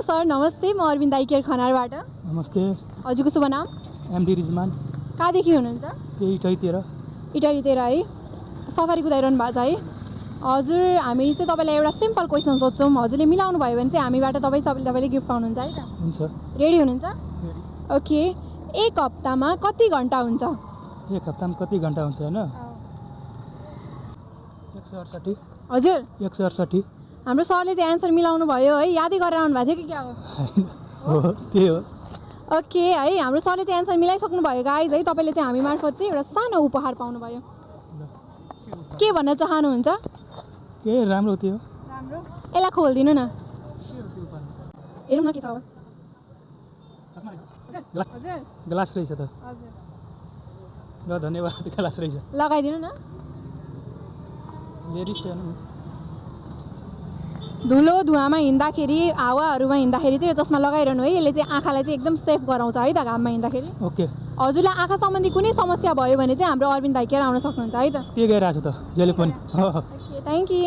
Sir नमस्ते, म अरविन्द दाई केयर खनारबाट। नमस्ते। हजुरको शुभ नाम? एमडी रिजमान। कहाँदेखि हुनुहुन्छ? त्यही इटालीतिर। इटालीतिर है, सफारी कुदाइरहनु भएको छ है। हजुर, हामी चाहिँ तपाईँलाई एउटा सिम्पल क्वेसन सोध्छौँ, हजुरले मिलाउनु भयो भने चाहिँ हामीबाट तपाईँले गिफ्ट पाउनुहुन्छ है त? हुन्छ। रेडी हुनुहुन्छ? ओके। एक हप्तामा कति घन्टा हुन्छ? एक हप्तामा कति घन्टा हुन्छ होइन? 168। हजुर 168। हाम्रो सरले चाहिँ एन्सर मिलाउनु भयो है, यादै गरेर आउनु भएको थियो कि क्या हो? हो त्यही हो। ओके है, हाम्रो सरले चाहिँ एन्सर मिलाइसक्नु भयो गाइज है। तपाईँले चाहिँ हामी मार्फत चाहिँ एउटा सानो उपहार पाउनुभयो। के भन्न चाहनुहुन्छ? के राम्रो थियो। राम्रो। यसलाई खोलिदिनु न, हेरौँ न के छ अब। हजुर ग्लास रहेछ त। हजुर ल धन्यवाद। ग्लास रहेछ। लगाइदिनु न। लेडिज थियो नि। धुलो धुवामा हिँड्दाखेरि, हावाहरूमा हिँड्दाखेरि चाहिँ यो चस्मा लगाइरहनु है। यसले चाहिँ आँखालाई चाहिँ एकदम सेफ गराउँछ है त घाममा हिँड्दाखेरि। ओके। हजुरलाई आँखा सम्बन्धी कुनै समस्या भयो भने चाहिँ हाम्रो अरविन्द दाई केयर आउन सक्नुहुन्छ है त? के गइरहेको छ त जहिले पनि। Okay, thank you.